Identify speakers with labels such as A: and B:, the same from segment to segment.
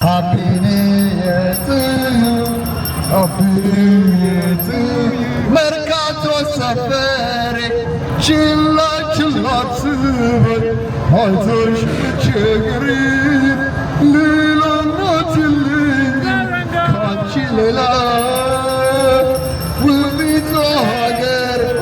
A: Happy New Year to you, Happy New Year to you. Mercato safari, chilla chilla tsubur, hazır çekri, lila natili, kaçilela, will be together.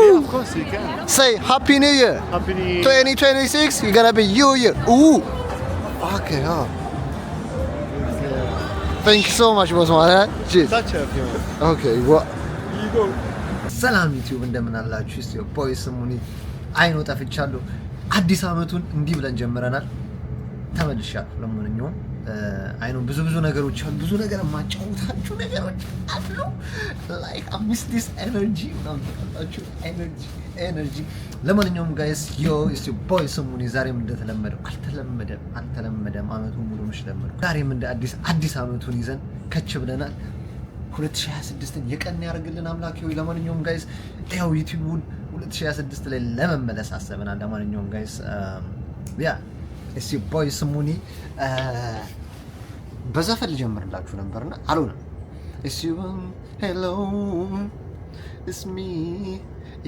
B: Yeah, of course you can.
A: Say Happy New Year.
B: Happy New Year.
A: 2026, you're gonna be you year. Ooh. Okay, huh? Thank you so much, boss man. Cheers.
B: Touch her if you want.
A: Okay, what?
B: You go.
A: ሰላም ዩቲዩብ እንደምን አላችሁ? እስቲ ቦይ ስሙኒ አይኖ ጠፍቻለሁ። አዲስ አመቱን እንዲህ ብለን ጀምረናል። ተመልሻለሁ። ለማንኛውም አይኖ ብዙ ነገሮች አሉ። ብዙ ነገር ማጫወታችሁ ነገሮች አሉ። ላይክ አሚስ ዲስ ኤነርጂ ናምጣላችሁ ኤነርጂ ለማንኛውም ጋይስ እስቲ ቦይ ስሙኒ ዛሬም እንደተለመደው አልተለመደም አመቱን ሙሉ ምሽለመዱ ዛሬም እንደ አዲስ አመቱን ይዘን ከች ብለናል። 2026ን የቀን ያርግልን አምላክ ሆይ። ለማንኛውም ጋይስ ያው ዩቲዩብን 2026 ላይ ለመመለስ አሰበናል። ለማንኛውም ጋይስ ያ እስቲ ቦይ ስሙኒ በዘፈን ልጀምርላችሁ ነበርና አልሆነም። እስቲ ሄሎ ኢትስ ሚ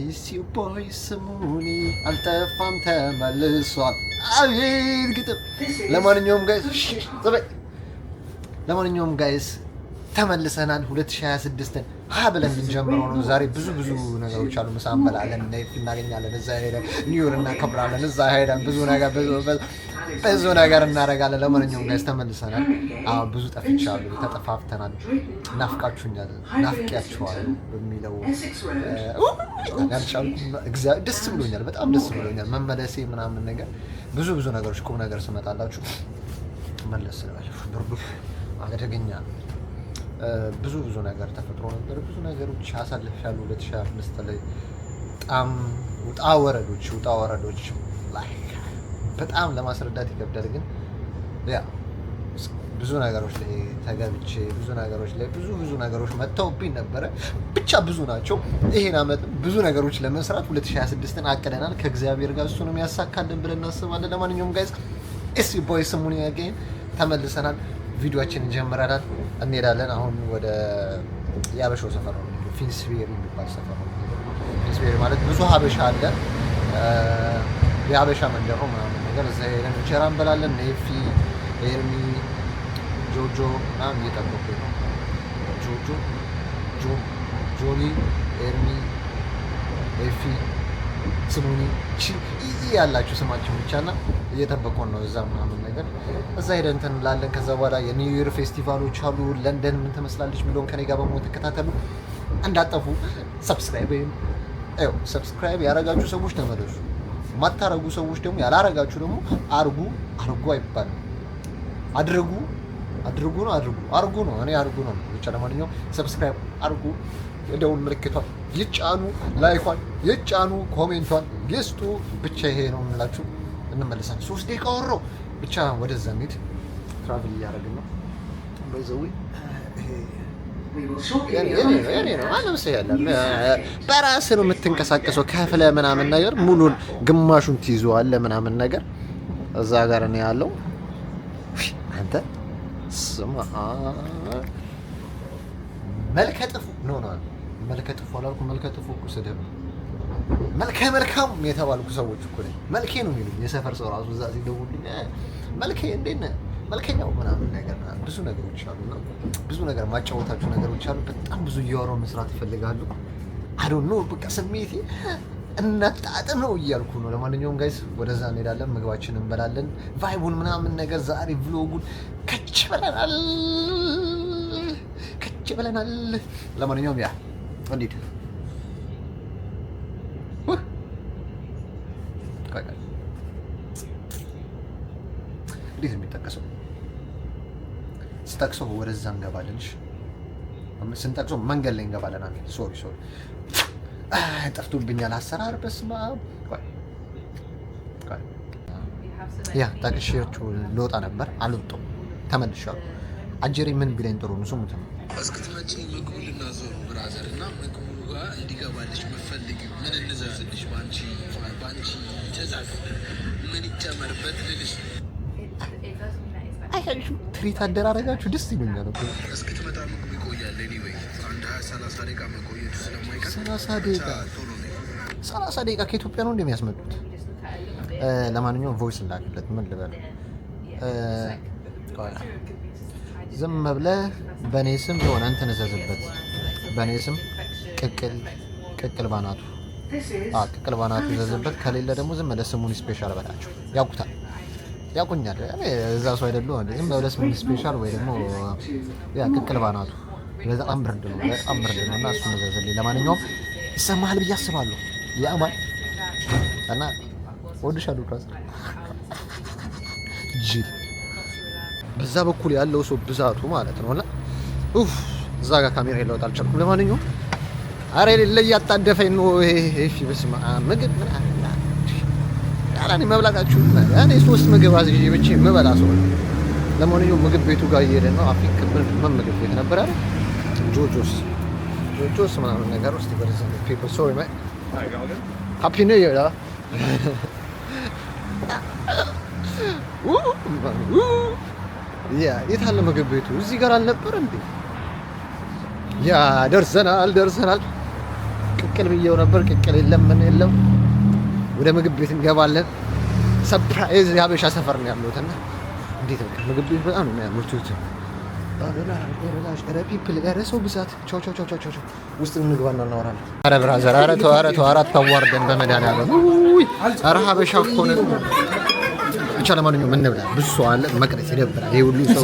A: ኢትስ ዩ ቦይ ስሙኒ አልጠፋም ተመልሷል። አቤት ግጥም። ለማንኛውም ጋይስ ተመልሰናል። 2026ን ብለን እንጀምረው ነው። ዛሬ ብዙ ነገሮች አሉ። ምሳ እንበላለን፣ ነይፍ እናገኛለን፣ እዛ ሄደን ኒው ይር እናከብራለን፣ እዛ ሄደን ብዙ ነገር እናደርጋለን። ለማንኛውም ጋይስ ተመልሰናል። ብዙ ጠፍቻለሁ፣ ተጠፋፍተናል፣ ናፍቃችሁኛል፣ ናፍቄያችኋለሁ በሚለው ደስ ብሎኛል፣ በጣም ደስ ብሎኛል መመለሴ ምናምን ነገር ብዙ ነገሮች ቁም ነገር ስመጣላችሁ መለስ ስለባለሁ አደገኛ ብዙ ነገር ተፈጥሮ ነበር። ብዙ ነገሮች አሳልፌያለሁ። 2025 ላይ በጣም ውጣ ወረዶች ላይክ በጣም ለማስረዳት ይከብዳል። ግን ያ ብዙ ነገሮች ላይ ተገብቼ ብዙ ነገሮች መጥተውብኝ ነበረ። ብቻ ብዙ ናቸው። ይሄን አመት ብዙ ነገሮች ለመስራት 2026ን አቅደናል። ከእግዚአብሔር ጋር እሱንም ያሳካልን ብለን እናስባለን። ለማንኛውም ጋይስ ኤስ ቦይ ስሙኒ አገኝ ተመልሰናል። ቪዲዮአችን እንጀምራለን፣ እንሄዳለን። አሁን ወደ ያበሻው ሰፈር ነው፣ ፊንስቤሪ የሚባል ሰፈር ነው። ፊንስቤሪ ማለት ብዙ ሀበሻ አለ፣ የሀበሻ መንደር ነው ምናምን ነገር። እዛ ሄደን እንጀራ እንበላለን። ነይፊ፣ ኤርሚ፣ ጆጆ ምናምን እየጠበቁኝ ነው። ጆኒ፣ ኤርሚ፣ ኤፊ፣ ስሙኒ ያላችሁ ስማችሁ ብቻና እየጠበቁን ነው እዛ ምናምን ነገር። እዛ ሄደን እንትን እንላለን። ከዛ በኋላ የኒው ይር ፌስቲቫሎች አሉ። ለንደን ምን ትመስላለች የሚለውን ከኔ ጋር በመሆን ተከታተሉ፣ እንዳጠፉ። ሰብስክራይብ ያረጋችሁ ሰዎች ተመለሱ፣ ማታረጉ ሰዎች ደግሞ ያላረጋችሁ ደግሞ አርጉ አይባልም፣ አድርጉ ነው። እኔ አርጉ ነው ብቻ። ለማንኛውም ሰብስክራይብ አርጉ፣ የደውል ምልክቷን ይጫኑ፣ ላይኳን ይጫኑ፣ ኮሜንቷን ይስጡ። ብቻ ይሄ ነው የምላችሁ። እንመለሳለን። 3 ደቂቃ ወሮ ብቻ ወደዛ እንሂድ። ትራቭል እያደረግን ነው። በዛው የኔ ነው ማንም ሰው ያለም በራስህ ነው የምትንቀሳቀሰው። ከፍለ ምናምን ነገር ሙሉን ግማሹን ትይዘዋለህ ምናምን ነገር። እዛ ጋር ነው ያለው። አንተ ስማ መልከጥፉ ነው መልከጥፉ አላልኩም። መልከጥፉ እኮ ስድብ ነው። መልካም የተባልኩ ሰዎች እኮ ነኝ። መልኬ ነው የሚሉኝ የሰፈር ሰው ራሱ እዛ ሲደውልኝ መልኬ እንዴት ነህ መልከኛው ምናምን ነገር። ብዙ ነገሮች አሉና ብዙ ነገር ማጫወታችሁ ነገሮች አሉ። በጣም ብዙ እያወራሁ መስራት ይፈልጋሉ። ኖ በቃ ስሜቴ እናጣጥም ነው እያልኩ ነው። ለማንኛውም ጋይስ ወደዛ እንሄዳለን፣ ምግባችንን እንበላለን፣ ቫይቡን ምናምን ነገር። ዛሬ ቭሎጉን ከች ብለናል። ለማንኛውም ያ እንዴት እንዴት የሚጠቀሰው ስጠቅሰው ወደዛ እንገባለን። ስንጠቅሰው መንገድ ላይ እንገባለን። አሜን። ሶሪ ጠፍቶብኛል አሰራር። በስመ አብ ያ ጠቅሼያችሁ ልወጣ ነበር፣ አልወጣሁም፣ ተመልሻለሁ። አጀሬ ምን ቢለኝ ጥሩ ነው ስሙት። እስክትመጪ ምግቡ ልናዘው ብራዘር እና ምግቡ
C: ጋር እንዲገባልሽ መፈልግ ምን እንዘዝልሽ ባንቺ ትእዛዝ ምን ይጨመርበት ልልሽ
A: አይኸልሽ ትሪት አደራረጋችሁ ደስ ይሉኛል እኮ
C: እስክትመጣ ምግቡ ይቆያል ኤኒዌይ አንድ 30 ደቂቃ መቆየቱ ስለማይቀር
A: 30 ደቂቃ ከኢትዮጵያ ነው እንደሚያስመጡት ለማንኛውም ቮይስ እንዳልኩለት ምን ልበል ዝም ብለህ በኔ ስም የሆነ እንትን እዘዝበት በኔ ስም ቅቅል ባናቱ ቅቅል ባናቱ እዘዝበት ከሌለ ደግሞ ዝም ብለህ ስሙን ስፔሻል በላቸው ያውቁኛል እዛ ሰው አይደለም ዝም ብለህ ስሙን ስፔሻል ወይ ደግሞ ያ ቅቅል ባናቱ በጣም ብርድ ነው እና እሱን እዘዝልኝ ለማንኛውም ይሰማሃል ብዬ አስባለሁ ያማል እና ወድሻለሁ ካስ ጂል በዛ በኩል ያለው ሰው ብዛቱ ማለት ነውና እዛ ጋር ካሜራ ይለውጥ አልቻልኩም ለማንኛውም አሬ ለያጣደፈኝ ነው እሺ በስማ ምግብ ያላኒ መብላታችሁ እኔ 3 ምግብ አዝዤ ብቻ መበላ ሰው ለማንኛውም ምግብ ቤቱ ጋር እየሄድን ነው አፍሪክ ምን ምግብ ቤት ነበር አይደል ጆጆስ ምናምን ነገር ውስጥ በረዘ people sorry mate happy new year ያ የት አለ ምግብ ቤቱ እዚህ ጋር አልነበር እንዴ ያ ደርሰናል ቅቅል ብየው ነበር ቅቅል የለም ምን የለም ወደ ምግብ ቤት እንገባለን ሰርፕራይዝ ያበሻ ሰፈር ነው ያለውትና እንዴት ነው ምግብ ቤት በጣም ነው የሚያምሩት ፒፕል ጋር ሰው ብዛት ቻው ውስጥ እንግባና እናወራለን ኧረ ብራዘር ኧረ ተው አራት ታዋርደን በመድኃኒዓለም ኧረ ሀበሻ እኮ ነው ብቻ ለማንኛውም ምን እንብላ ብዙ ሰው አለ መቅረት ይደብራል ይሄ ሁሉ ሰው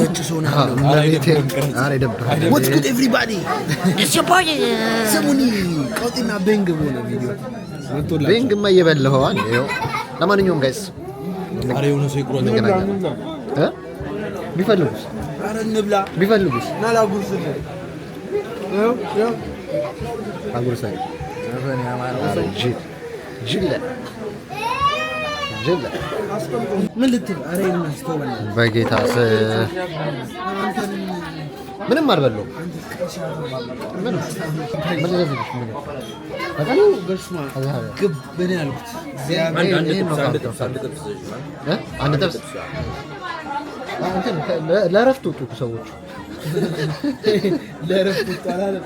A: ኧረ ይደብራል
D: What's good everybody? It's your boy ሰሙኒ ቀውጢና ቤንግ ሆነ ቪዲዮ
A: ቤንግማ እየበላኸው ይኸው ለማንኛውም ጋይስ
D: ኧረ የሆነ ሰው ይቁረጥ
A: ቢፈልጉስ
D: ኧረ እንብላ
A: ቢፈልጉስ
D: ና ላጉርስልህ ይኸው
A: አጉርሰኝ ጅለ
D: ምን ልትል ኧረ ይመስቶበል
A: በጌታ ምንም አልበላሁም ምን ለዘብሽ ምን በጣም
D: በስማ ግብ በኔ አልኩት
A: አንድ ጥብስ ለእረፍት ወጡ ሰዎች
D: ለእረፍት ወጡ አላለም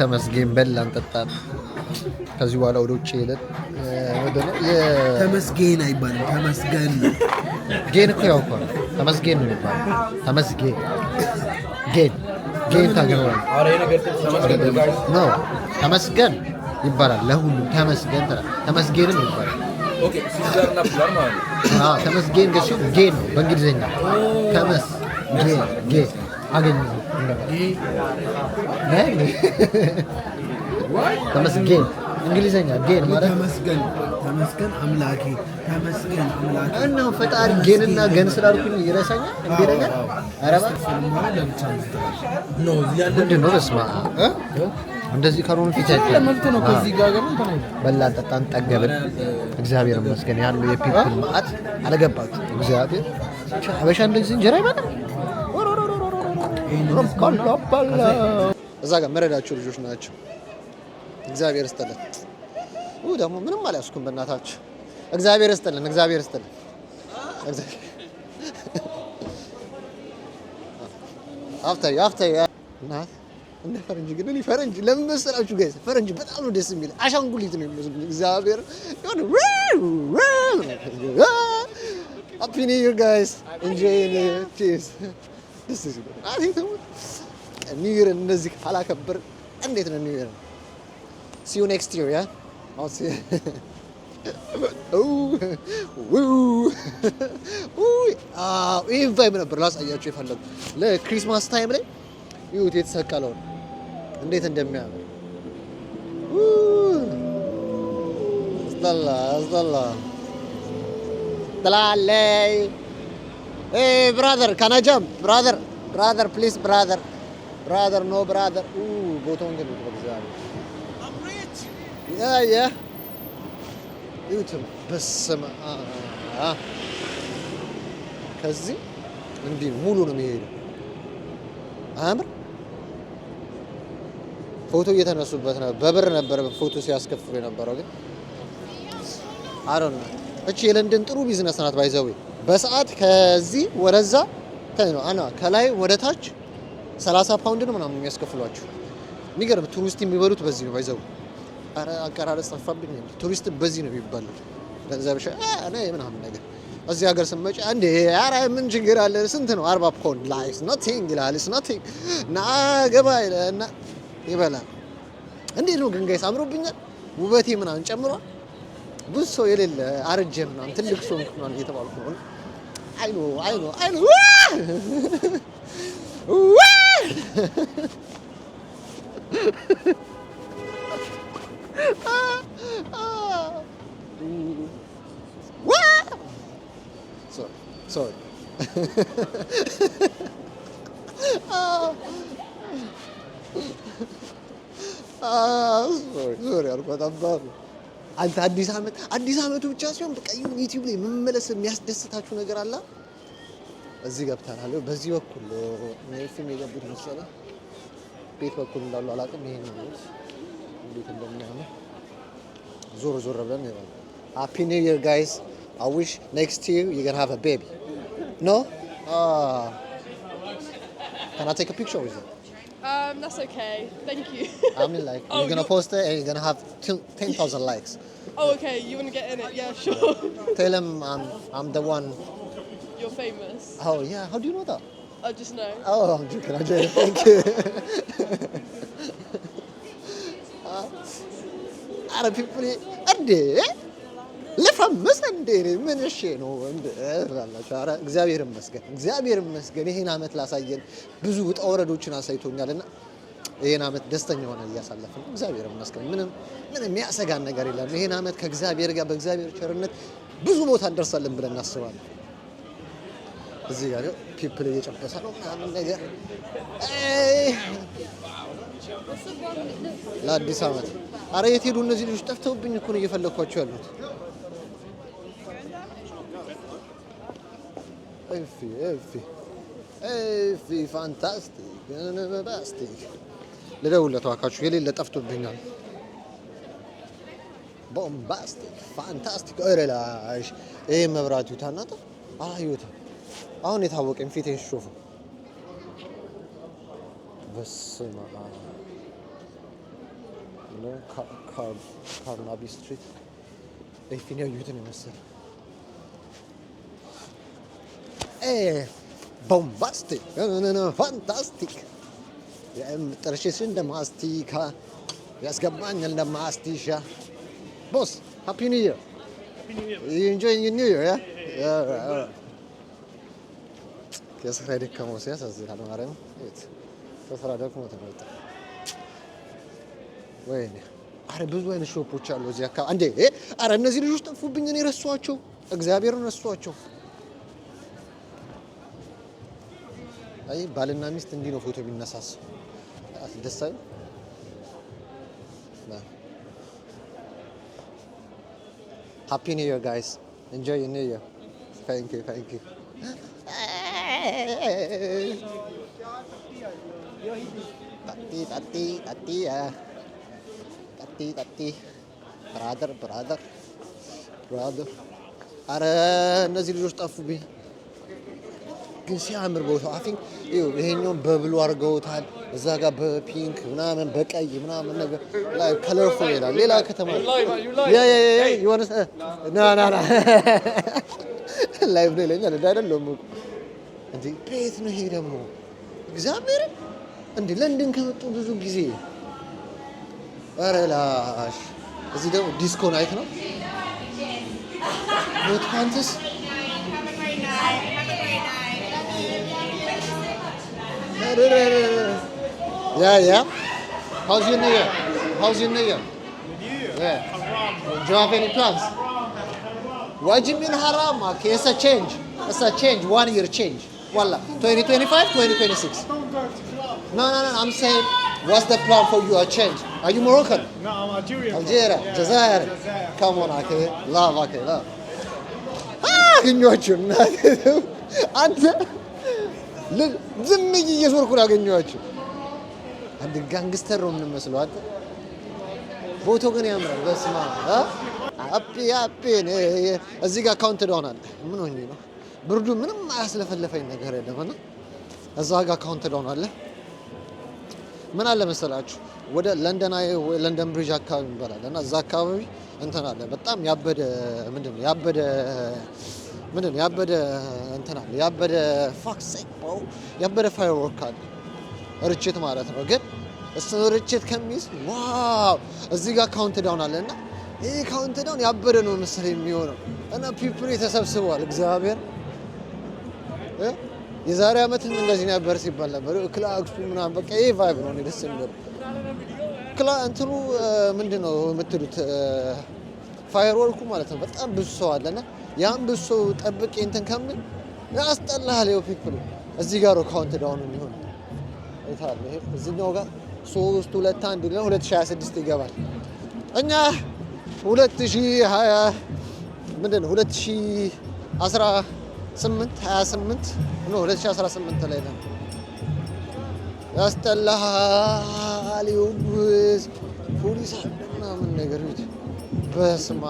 A: ተመስገን በላን ጠጣን ከዚህ በኋላ ወደ ውጭ ሄደን
D: ተመስገን አይባልም ተመስገን
A: ጌን እኮ ያው እኮ ተመስገን ነው የሚባለው ተመስገን ጌን ታገረው ነው ተመስገን ይባላል ለሁሉም ተመስገንም ይባላል
E: ኦኬ ሲዛርና ፕላን ማለት ነው
A: ተመስገን ገሱ ጌን ነው በእንግሊዘኛ ጌን አገኘው ተመስገን እንግሊዘኛ ጌን ማለት
D: ተመስገን አምላኬ
A: እና ፈጣሪ ጌንና ገን ስላልኩኝ ይረሳኛል እንዴለኛ አረባ
D: ነው ያለ
A: ምንድን ነው በስማ እንደዚህ ካልሆነ ፊት
D: ለመልቶ ነው ከዚህ ጋር ገና ተናይ
A: በላን ጠጣን ጠገብን እግዚአብሔር ይመስገን ያለው የፒፕል ማአት አለገባችሁ እግዚአብሔር ሀበሻ እንደዚህ እንጀራ ይመጣ እዛ ጋር መረዳችሁ ልጆች ናቸው እግዚአብሔር ይስጥልን ደግሞ ምንም አልያዝኩም በእናታችሁ እግዚአብሔር ይስጥልን አፍተር እናት እንደ ፈረንጅ ግን እኔ ፈረንጅ ለምን መሰላችሁ ጋይስ ፈረንጅ በጣም ነው ደስ የሚል አሻንጉሊት ነው የሚመስሉኝ እግዚአብሔር የሆነ Happy New Year guys enjoy it cheers this is I think New Year እንደዚህ ካላከበር እንዴት ነው New Year see you next year yeah I'll see ይህ ቫይብ ነበር ላሳያችሁ የፈለጉ ለክሪስማስ ታይም ላይ ይሁት የተሰቀለው እንዴት እንደሚያምር ጥላለይ ብራዘር ካን አይ ጃምፕ ብራዘር ፕሊዝ ብራዘር ኖ ብራዘር ቦታውን ግን እግዚአብሔር ያ ዩቲዩብ በስመ አብ ከዚህ እንዲህ ሙሉ ነው የሚሄደው አያምር ፎቶ እየተነሱበት ነው። በብር ነበር ፎቶ ሲያስከፍሉ የነበረው ግን አሮን እቺ የለንደን ጥሩ ቢዝነስ ናት ባይዘው በሰዓት ከዚህ ወደዛ ከላይ ወደ ታች 30 ፓውንድ ነው ምናምን የሚያስከፍሏችሁ። የሚገርም ቱሪስት የሚበሉት በዚህ ነው ባይዘው። አረ አቀራረጽ ጠፋብኝ። ቱሪስት በዚህ ነው የሚባለው ገንዘብ እኔ ምናምን ነገር እዚህ ሀገር ስመጪ እንዴ አረ ምን ችግር አለ ስንት ነው 40 ፓውንድ ላይስ nothing ይላል is nothing ና ገባ እና ይበላል። እንዴት ነው ግን ጋይስ አምሮብኛል ውበቴ ምናምን ጨምሯል። ብዙ ሰው የሌለ አረጀ ምናምን ትልቅ ሰው ምናምን እየተባልኩ ነው። አይኖ sorry sorry አልኳት አባቱ። አንተ አዲስ አመቱ ብቻ ሲሆን በቃ ዩቲዩብ ላይ መመለስ የሚያስደስታችሁ ነገር አለ። እዚህ ገብተናል። በዚህ በኩል ፊልም የገቡት መሰለህ ቤት በኩል እንዳሉ አላውቅም። ይሄ ነው እንዴት እንደሚያምር ዞር ብለን ነው። Happy New Year guys. I wish next year you're gonna have a baby. No? Can I take a picture with you?
F: That's okay. Thank you.
A: I mean, like, you're gonna post it and you're gonna have 10,000 likes.
F: Oh, okay. You wanna get in it? Yeah, sure.
A: Tell him I'm the one.
F: You're famous.
A: Oh yeah. How do you know that?
F: I just know.
A: Oh, I'm joking. Thank you. Arab people, ለፈምስ እንዴ ምን እሺ ነው እንዴ አላችሁ። ኧረ እግዚአብሔር ይመስገን ይሄን አመት ላሳየን ብዙ ውጣ ወረዶችን አሳይቶኛልና ይሄን አመት ደስተኛ ሆነ እያሳለፍን እግዚአብሔር ይመስገን። ምንም የሚያሰጋን ነገር የለም። ይሄን አመት ከእግዚአብሔር ጋር በእግዚአብሔር ቸርነት ብዙ ቦታ እንደርሳለን ብለን እናስባለን። እዚህ ጋር ፒፕል እየጨበሰ ነው ምናምን ነገር ለአዲስ አመት። ኧረ የት ሄዱ እነዚህ ልጆች? ጠፍተውብኝ እኮ ነው እየፈለኳቸው ያሉት። ኤፊ ፋንታስቲክ ልደውልለት እባካችሁ የሌለ ጠፍቶብኛል። ቦምባስቲክ ፋንታስቲክ ኦሬላሽ ይሄ መብራት ይውታናታ አዩታ አሁን የታወቀኝ ፊቴ ሾፉ በስመ አብ ነው ካርናቢ ስትሪት ኤፊን ያዩትን ይመስል ቦምባስቲክ ፋንታስቲክ ጥርሽሽ እንደ ማስቲካ ያስገባኛል እንደ ማስቲሻ። ቦስ ሃፒ ኒው ይር you enjoying your new year yeah ከስራ ደከመው ሲያሳዝናል ማርያም ከስራ ደክሞ ተመጣ ወይኔ። አረ ብዙ አይነት ሾፖች አሉ እዚህ አካባቢ አንዴ አረ እነዚህ ልጆች ጠፉብኝ እኔ ረሷቸው እግዚአብሔርን ረሷቸው። አይ ባልና ሚስት እንዲህ ነው ፎቶ የሚነሳስ ደስ አይል። Happy New Year guys. Enjoy your New Year. Thank you. Tati. Brother. አረ እነዚህ ልጆች ጠፉብኝ ግን ሲያምር ቦታው አይ ቲንክ ይሄኛውን በብሉ አድርገውታል። እዛ ጋር በፒንክ ምናምን በቀይ ምናምን ነገር ላይ ከለርፉል ይላል። ሌላ ከተማ ያ የሆነ ና ላይቭ ነው ይለኛል አይደለም እንዴ ቤት ነው ይሄ ደግሞ እግዚአብሔር እንዴ ለንደን ከመጡ ብዙ ጊዜ ኧረ ላሽ እዚህ ደግሞ ዲስኮ ናይት ነው ኖት ፓንትስ Yeah. How's your New Year? New Year? Yeah. Do you have any plans? What do you mean haram? Okay, it's a change. 1 year change. Wallah. 2025, 2026. No. I'm saying, what's the plan for you? A change. Are you Moroccan?
B: No, I'm Algerian.
A: Jazair. Come on, okay. Love. አገኘኋቸው አንተ ዝም እየዞርኩ ነው ያገኘኋቸው። አንድ ጋንግስተር ነው የምንመስለው አንተ። ፎቶ ግን ያምራል። በስማ አፒ እዚህ ጋር ካውንት ዳውን አለ። ምን ሆኜ ነው ብርዱ ምንም አያስለፈለፈኝ ነገር የለምና እዛ ጋር ካውንት ዳውን አለ። ምን አለ መሰላችሁ ወደ ለንደን ብሪጅ አካባቢ ይባላል እና እዛ አካባቢ እንትን አለ በጣም ያበደ ምንድነው ያበደ እንትን አለ ያበደ ፋየርወርክ አለ ርችት ማለት ነው። ግን እሱ ርችት ከሚስ ዋው እዚህ ጋር ካውንት ዳውን አለና ይሄ ካውንት ዳውን ያበደ ነው መሰለኝ የሚሆነው እና ፒፕል ተሰብስበዋል። እግዚአብሔር የዛሬ ዓመትም እንደዚህ ነበር ሲባል ነበር። ክላክሱ ምናምን በቃ ይሄ ቫይብ ነው ደስ የሚለው እንትኑ ምንድነው የምትሉት ፋየርወርኩ ማለት ነው። በጣም ብዙ ሰው አለና ያን ብዙ ሰው ጠብቄ እንትን ከምን ያስጠላል። ይኸው ፒፕል እዚህ ጋር ነው ካውንት ዳውን የሚሆነው አይታል። ይሄ እዚህኛው ጋር 3 2 1 ነው 2026 ይገባል። እኛ 2020 ምንድነው 2028 ነው 2018 ላይ ነው። ያስጠላል። ይውስ ፖሊስ ምናምን ነገር ይሁት በስማ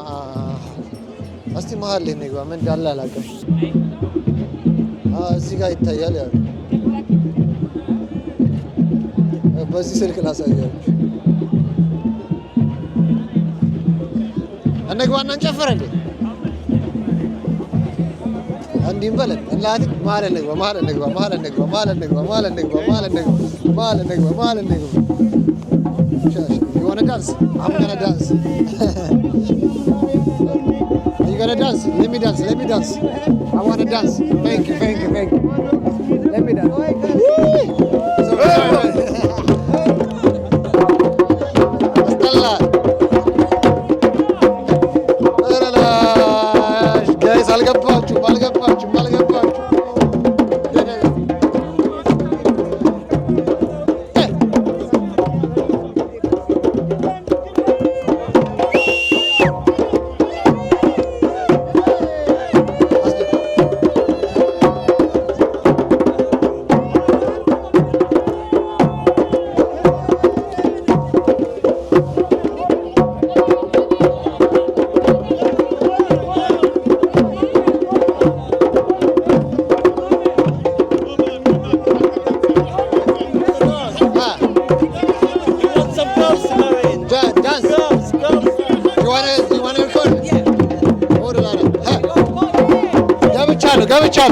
A: እስቲ መሀል ላይ ነው ምን እንዳለ አላውቅም። እዚህ ጋር ይታያል ያው በዚህ ስልክ ላሳያችሁ። እንግባና እንጨፍር እንዴ እንዲህ በለን እናት ማለት ነው። ማለት ነው You wanna dance? I'm gonna dance. Are you gonna dance? Let me dance. I wanna dance. Thank you. Let me dance. Guys, algabbachu.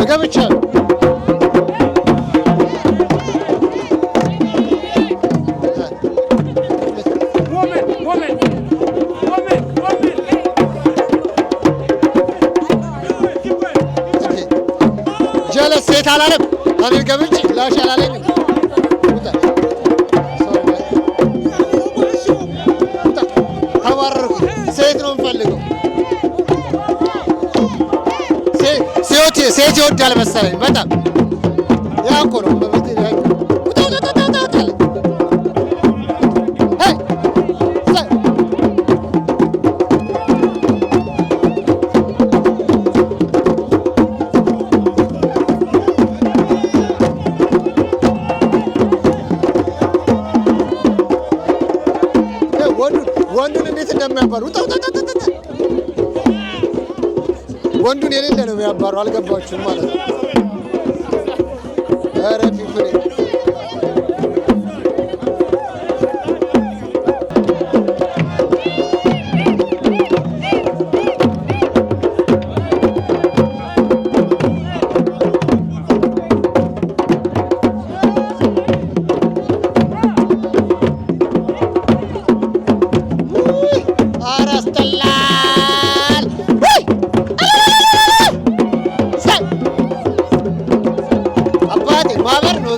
A: ገብቻለሁ ጀለስ ሴት አላለም እኔ ገብቼ ላሽ አላለኝ ተባረርኩ። ሴት ነው የምፈልገው። ሴት ይወዳል መሰለኝ በጣም ያ እኮ ነው ወንዱን እንዴት እንደሚያባሩ ወንዱን የሌለ ነው የሚያባሩ። አልገባችሁም ማለት ነው። ኧረ ፊፍሬ ማበር ነው።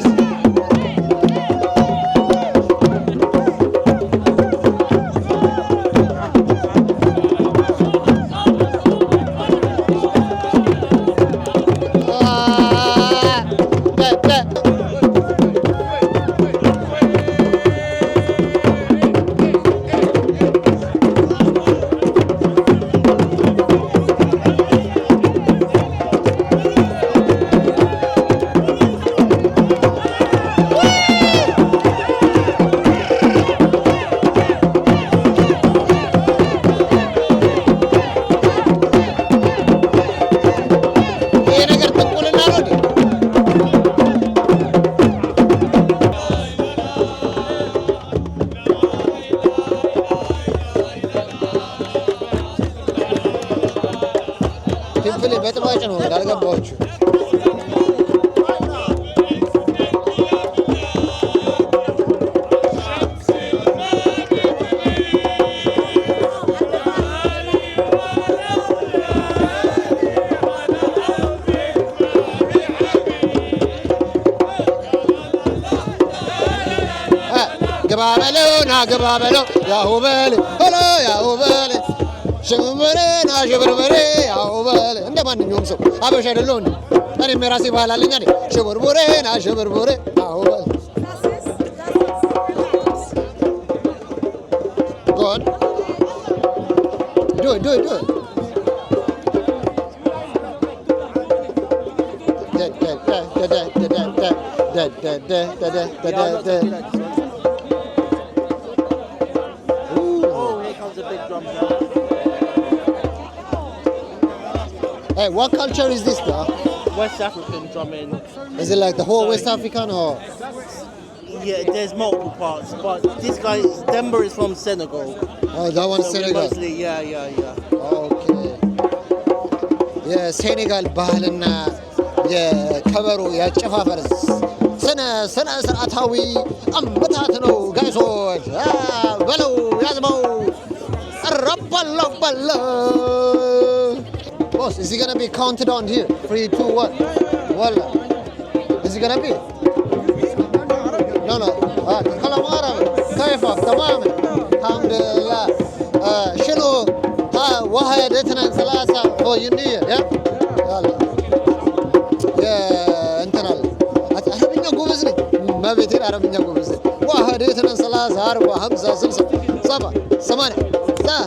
A: ፒፕል በጥባጭ ነው እንዳልገባችሁ ገባበለው ያሁበል ሆሎ ያሁበል ሽምብሬና ሽብርብሬ ያሁበል እንደ ማንኛውም ሰው አበሻ አይደለሁ እንዴ እኔም የራሴ ባህል አለኝ አይደል ሽብርብሬና ሽብርብሬ ያሁበል ጎድ ዱ Hey, what culture is this, though?
G: West African drumming.
A: Is it like the whole West African, or?
G: Yeah, there's multiple parts, but this guy, Demba, is from Senegal.
A: Oh, that one's
G: So
A: Senegal.
G: mostly, yeah.
A: Okay. Yeah, Senegal ባህልና የከበሮ ያጨፋፈር ስነ ስርዓታዊ አመታት ነው ጋይሶች በለው ያዝመው ረበለው በለው Boss, is he gonna be counted on here? 3, 2, 1. Walla. Is he gonna be? No. كلام عربي. كيفك؟ تمام. الحمد لله. شنو؟ واحد اثنين ثلاثة. Oh, you need it, yeah? يلا. يا انتنا. عربية قومزني. ما بيتين عربية قومزني. واحد اثنين ثلاثة أربعة خمسة ستة سبعة ثمانية. لا.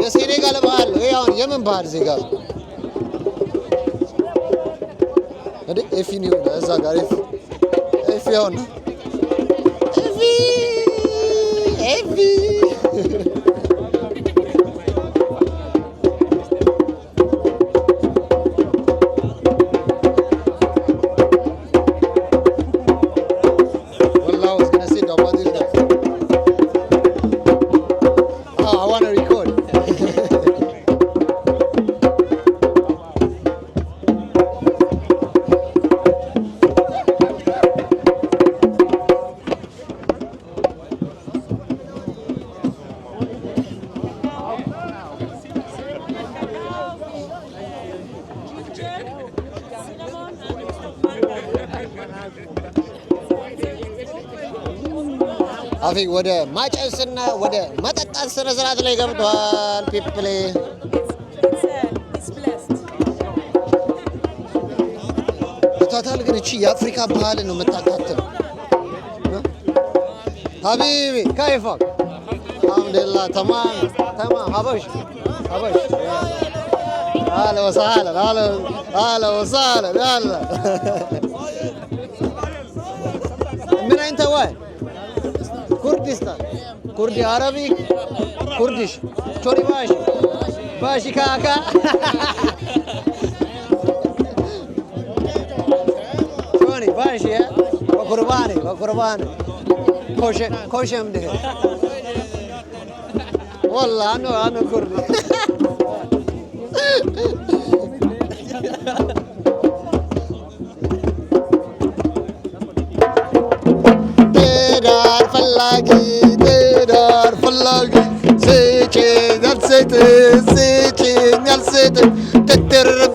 A: የሴኔጋል ባህል ነው። አሁን የምን ባህል ዜጋ እንዴ? ኤፊ ነው እዛ ጋር ኤፊ ያው ነው ኤፊ አፊ ወደ ማጨስና ወደ መጠጣት ስነ ስርዓት ላይ ገብቷል። ፒፕል ታታል ግን እቺ የአፍሪካ ባህል ነው የምታካትለው። ሀቢቢ ካይፋክ አልሐምዱሊላህ ተማም ሀበሽ አለ ወሳለ አለ ወሳለ ያላ ምን አይንተ ወይ كردستان كردي عربي كردش شوري باشي كاكا شوني باشي يا وقرباني كوشم ده والله أنا كردي فلاقي سيكي نلسيت تترب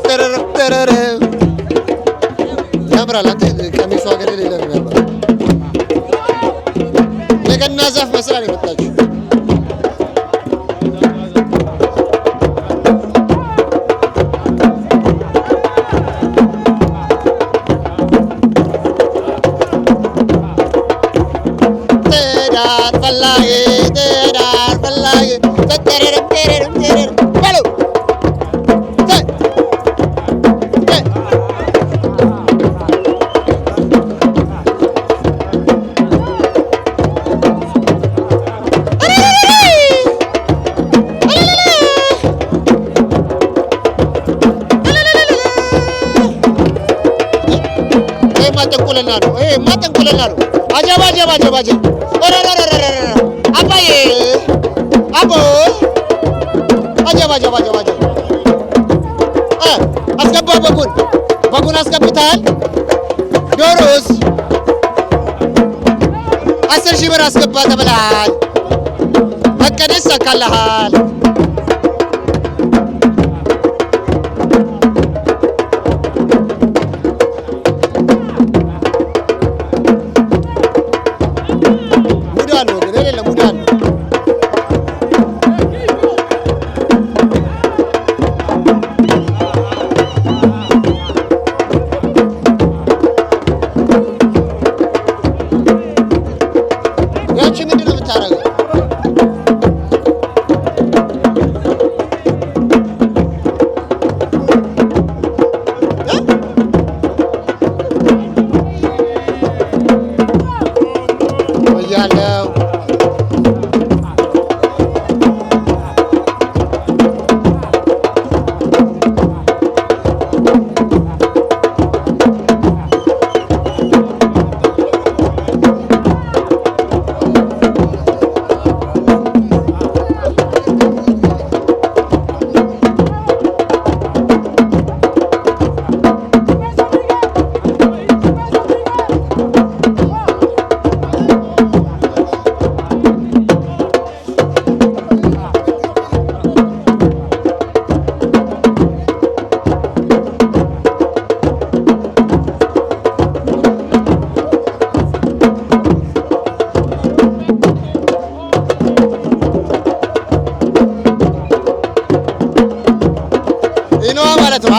A: ያምራል። አንተ ቀሚሷ ገደል የለም ያምራል። ለገና ዛፍ መስራት የመጣችው ማጠንቁለና ነው።
D: አጀብ አጀብ አጀብ አጀብ አባዬ አቦ አጀብ አጀብ አጀብ አጀብ አስገባ በጉን አስገብተሃል። ዶሮስ 10,000 ብር አስገባ ተብለሃል። መቀደስ ይሳካልሃል።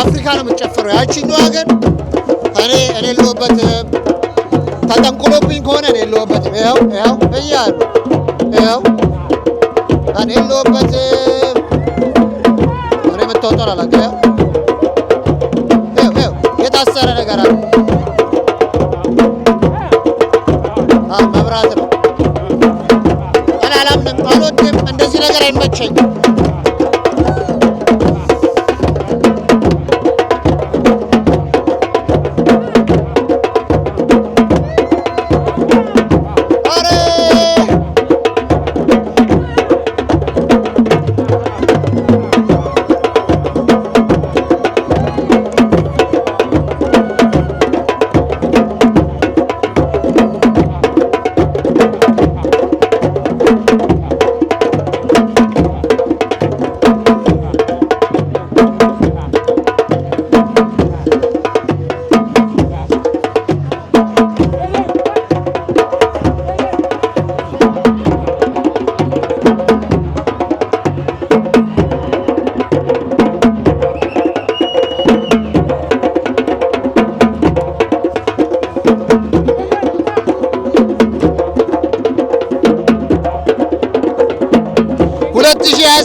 D: አፍሪካ ነው የምትጨፍረው። ያቺኛዋ ግን እኔ የለሁበትም። ተጠንቁሎብኝ ከሆነ እኔ የለሁበትም። ይኸው እያሉ ይኸው እኔ የለሁበትም። እኔ የምትወጣው አላውቅም። ይኸው የታሰረ ነገር አለ። መብራት ነው። እኔ አላምንም፣ አልወድም። እንደዚህ ነገር አይመቸኝም።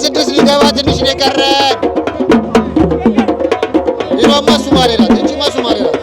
D: ስድስት ሊገባ ትንሽ ነው የቀረን። ይሄማ ሱማሌ ናት። እቺማ ሱማሌ ናት።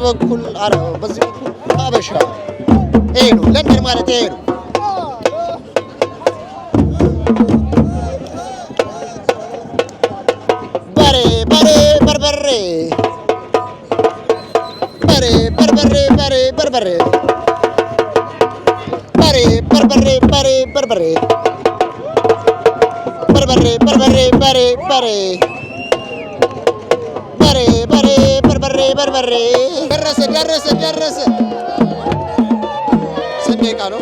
D: በኩል አረብ፣ በዚህ በኩል አበሻ። ይሄ ነው ለንደን ማለት ይሄ ነው። በሬ በሬ በርበሬ በሬ በርበሬ በሬ በርበሬ በሬ በርበሬ በሬ በርበሬ
A: በርበሬ ደረሰ ስንዴ ቃሉ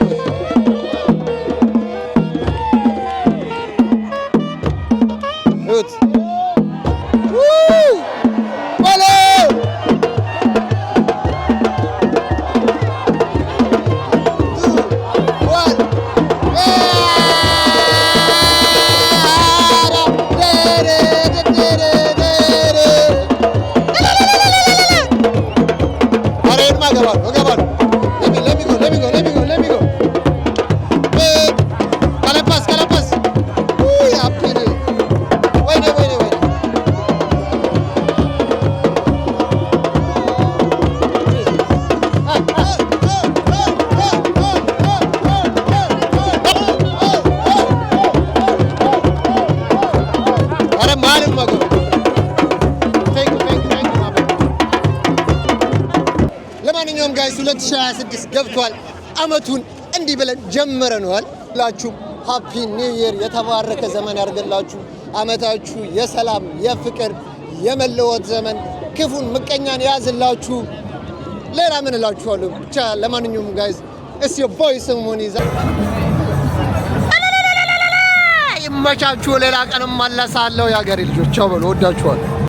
A: ለማንኛውም ጋይስ 2026 ገብቷል። አመቱን እንዲህ ብለን ጀምረናል። ሁላችሁ ሃፒ ኒው ኢየር የተባረከ ዘመን ያርገላችሁ። አመታችሁ የሰላም የፍቅር የመለወጥ ዘመን ክፉን ምቀኛን ያዝላችሁ። ሌላ ምን እላችኋለሁ? ብቻ ለማንኛውም ጋይስ እስ ዮር ቦይ ሰሙኒ ይመቻችሁ። ሌላ ቀንም ማለሳለሁ። የሀገሬ ልጆች ቻው በሉ። ወዳችኋለሁ።